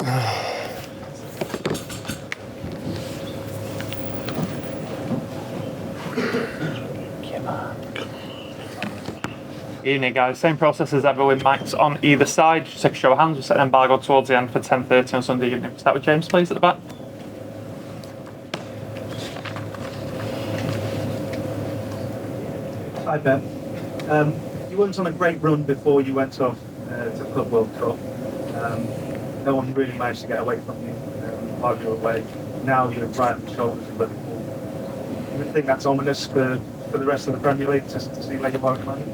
Evening, guys. Same process as ever with mics on either side. Just take a show of hands. We'll set an embargo towards the end for 10:30 on Sunday evening. We'll start with James, please, at the back. Hi, Ben. You went on a great run before you went off to Club World Cup. No one really managed to get away from you while you were away. Now you're right on the shoulders of Liverpool. Do you think that's ominous for the rest of the Premier League to see where you are at the moment?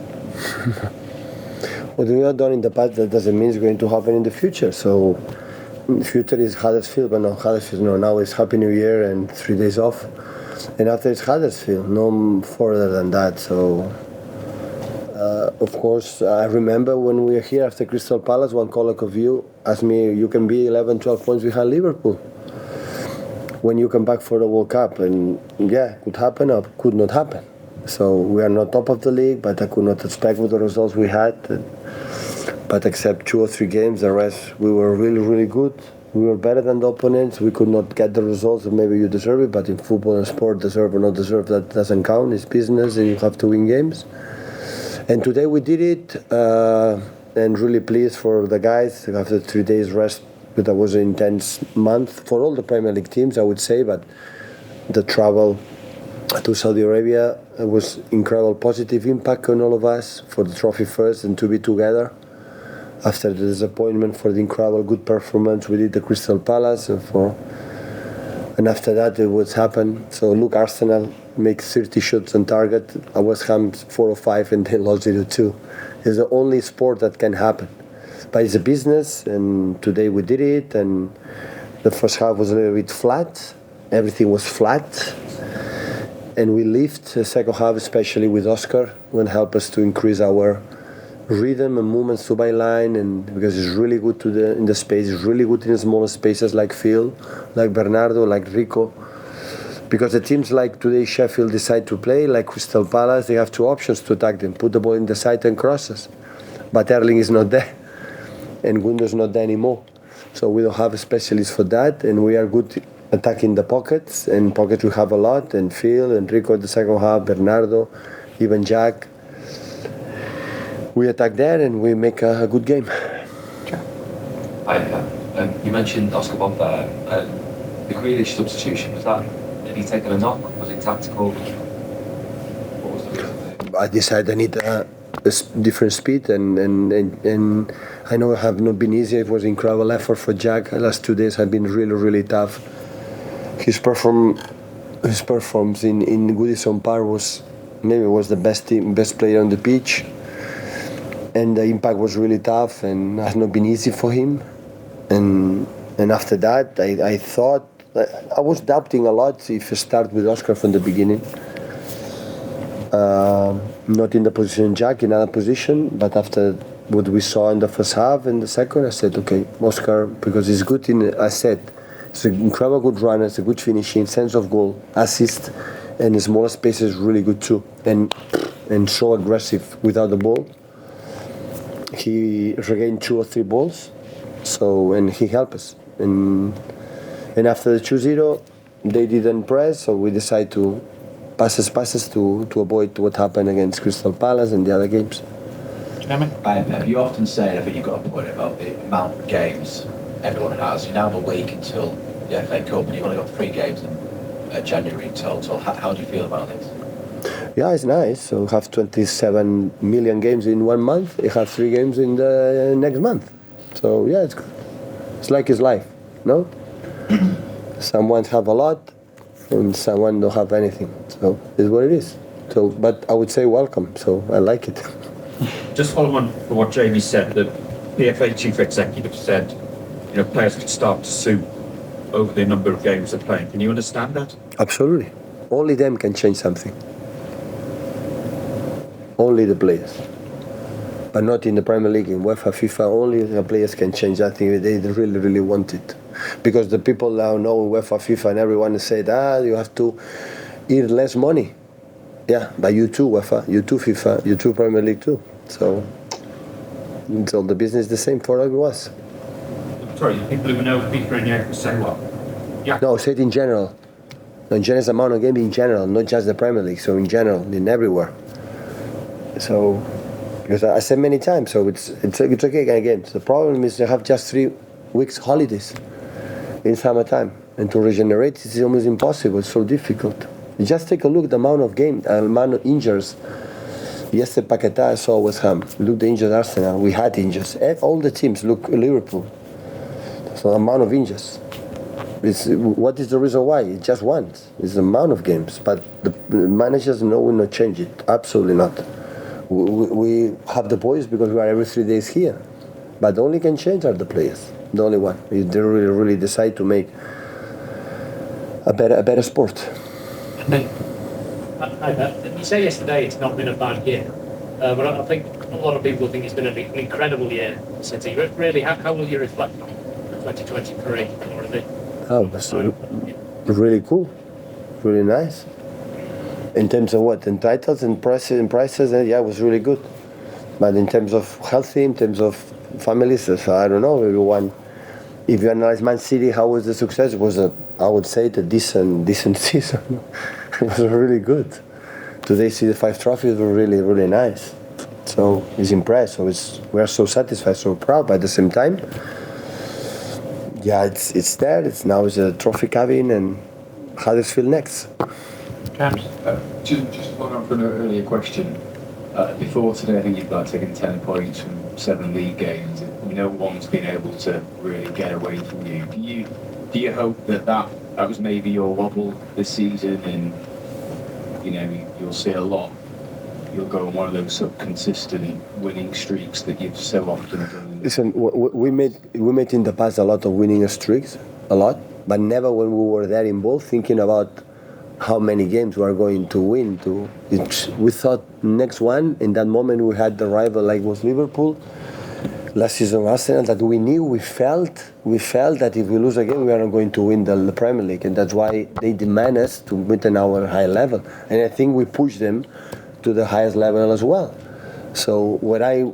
What we have done in the past, that doesn't mean it's going to happen in the future. So the future is Huddersfield, but no, Huddersfield, no. Now it's Happy New Year and 3 days off. And after it's Huddersfield, no further than that. So, of course, I remember when we were here after Crystal Palace, one colleague of you asked me, you can be 11, 12 points behind Liverpool when you come back for the World Cup. And yeah, could happen or could not happen. So we are not top of the league, but I could not expect with the results we had. But except 2 or 3 games, the rest, we were really, really good. We were better than the opponents. We could not get the results, and maybe you deserve it, but in football and sport, deserve or not deserve, that doesn't count. It's business, and you have to win games. And today we did it, and really pleased for the guys after 3 days rest. But that was an intense month for all the Premier League teams, I would say, but the travel to Saudi Arabia was incredible positive impact on all of us for the trophy first and to be together after the disappointment for the incredible good performance we did at Crystal Palace and after that it was happened. So look, Arsenal make 30 shots on target, West Ham 4 or 5 and they lost 0-2. It's the only sport that can happen, but it's a business, and today we did it. And the first half was a little bit flat, everything was flat. And we lived the second half, especially with Oscar, will help us to increase our rhythm and movements to byline, and because it's really good in the space, it's really good in smaller spaces like Phil, like Bernardo, like Rico. Because the teams like today Sheffield decide to play, like Crystal Palace, they have 2 options to attack them: put the ball in the side and crosses. But Erling is not there, and Gundo's not there anymore. So we don't have a specialist for that, and we are good attacking the pockets, and pockets we have a lot, and Phil and Rico the second half, Bernardo, even Jack. We attack there and we make a good game. You mentioned Oscar Bob there. The Grealish substitution, did he take a knock? Was it tactical? What was the reason? I decided I need a different speed, and I know it have not been easy. It was incredible effort for Jack. The last 2 days have been really, really tough. His performance in Goodison Park was the best player on the pitch, and the impact was really tough and has not been easy for him. And after that, I thought I was doubting a lot if I start with Oscar from the beginning. Not in the position Jack, in another position, but after what we saw in the first half and the second, I said, okay, Oscar, because he's good he's an incredible good runner, it's a good finishing, sense of goal, assist, and in smaller spaces really good too, and so aggressive without the ball. He regained 2 or 3 balls, and he helped us. And after the 2-0, they didn't press, so we decided to passes to avoid what happened against Crystal Palace and the other games. You often say, and I think you've got a point about the amount of games everyone has. You now have a week until the FA Cup, and you've only got 3 games in January in total. How do you feel about this? Yeah, it's nice. So we have 27 million games in 1 month. We have 3 games in the next month. So yeah, it's like his life, no? Someone have a lot, and someone don't have anything. So it's what it is. So, but I would say welcome. So I like it. Just following on from what Jamie said, the PFA chief executive said, players could start to sue over the number of games they're playing. Can you understand that? Absolutely. Only them can change something. Only the players. But not in the Premier League, in UEFA, FIFA, only the players can change that thing if they really, really want it. Because the people now know UEFA, FIFA, and everyone said, you have to eat less money. Yeah, but you too, UEFA, you too, FIFA, you too, Premier League too. So the business is the same for all of us. sorry, people who know FIFA and UEFA say what? Yeah. No, say it in general. No, in general, it's the amount of game in general, not just the Premier League. So in general, in everywhere. So, because I said many times, so it's okay again. The problem is they have just 3 weeks holidays in summertime, and to regenerate it's almost impossible. It's so difficult. You just take a look at the amount of games, amount of injuries. Yesterday, Paquetá, I saw West Ham. Look, the injured Arsenal. We had injuries. All the teams. Look, Liverpool. So the amount of injuries. What is the reason why? It's just once. It's the amount of games. But the managers will not change it. Absolutely not. We have the boys because we are every 3 days here. But the only can change are the players. The only one. If they really decide to make a better sport. Hi, Pep. You say yesterday it's not been a bad year, but I think a lot of people think it's been an incredible year for City. Really, how will you reflect on 2023 already? Oh, that's really cool, really nice. In terms of what? In titles and prices, yeah, it was really good. But in terms of healthy, in terms of families, I don't know, everyone. If you analyze Man City, how was the success? It was I would say, a decent season. It was really good. Today, see the 5 trophies were really, really nice. So it's impressed. So we are so satisfied, so proud. But at the same time, yeah, it's there. It's now a trophy coming, and Huddersfield next. James? Just following on from an earlier question. Before today, I think you've taken 10 points from 7 league games. No one's been able to really get away from you. Do you hope that was maybe your wobble this season, and you'll see a lot? You'll go on one of those consistent winning streaks that you've so often done. Listen, we made in the past a lot of winning streaks, a lot, but never when we were there involved thinking about how many games we are going to win. We thought next one, in that moment we had the rival like was Liverpool. Last season Arsenal, that we felt that if we lose again, we are not going to win the Premier League, and that's why they demand us to maintain our high level. And I think we push them to the highest level as well. So what I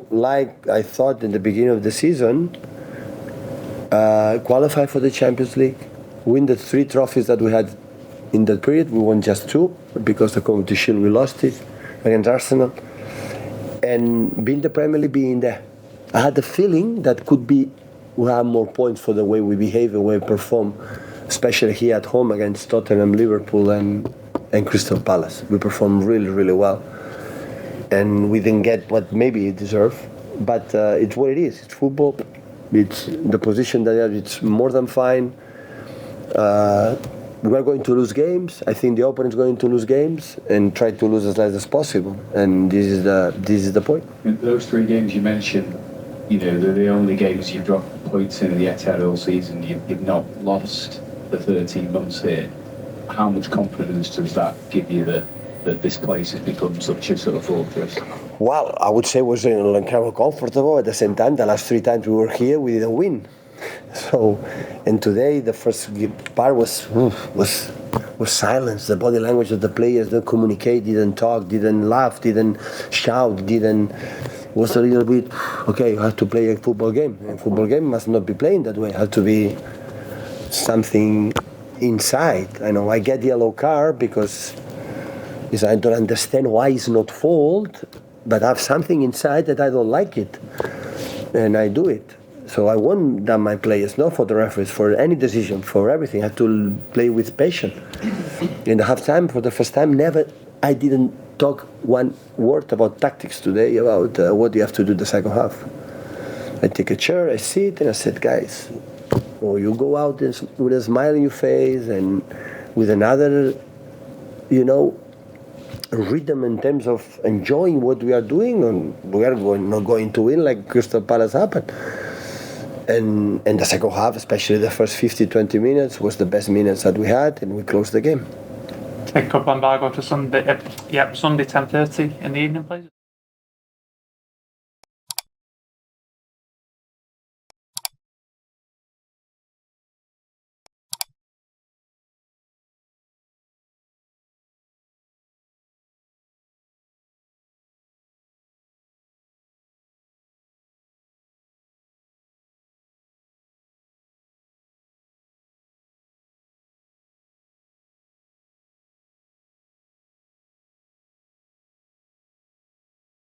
thought in the beginning of the season, qualify for the Champions League, win the 3 trophies that we had in that period. We won just 2 because the Community Shield we lost it against Arsenal, and being the Premier League, being there. I had the feeling that we have more points for the way we behave and way we perform, especially here at home against Tottenham, Liverpool, and Crystal Palace. We performed really, really well, and we didn't get what maybe it deserved. But it's what it is. It's football. It's the position that it's more than fine. We are going to lose games. I think the opponent is going to lose games and try to lose as less as possible. And this is the point. In those 3 games you mentioned, they're the only games you've dropped points in the Etihad all season. You've not lost the 13 months here. How much confidence does that give you that this place has become such a sort of fortress? Well, I would say it was incredibly comfortable. At the same time, the last 3 times we were here, we didn't win. So, and today the first part was silence. The body language of the players didn't communicate, didn't talk, didn't laugh, didn't shout, was a little bit, okay, you have to play a football game. And football game must not be playing that way. It has to be something inside. I know I get the yellow card because I don't understand why it's not fault, but I have something inside that I don't like it, and I do it. So I want that my players, not for the referees, for any decision, for everything. I have to play with patience. In the halftime, for the first time, I didn't talk one word about tactics today, about what you have to do the second half. I take a chair, I sit, and I said, guys, you go out with a smile on your face and with another, rhythm in terms of enjoying what we are doing, and we are not going to win like Crystal Palace happened. And the second half, especially the first 50-20 minutes, was the best minutes that we had, and we closed the game. Take up embargo to Sunday. Sunday 10:30 in the evening, please.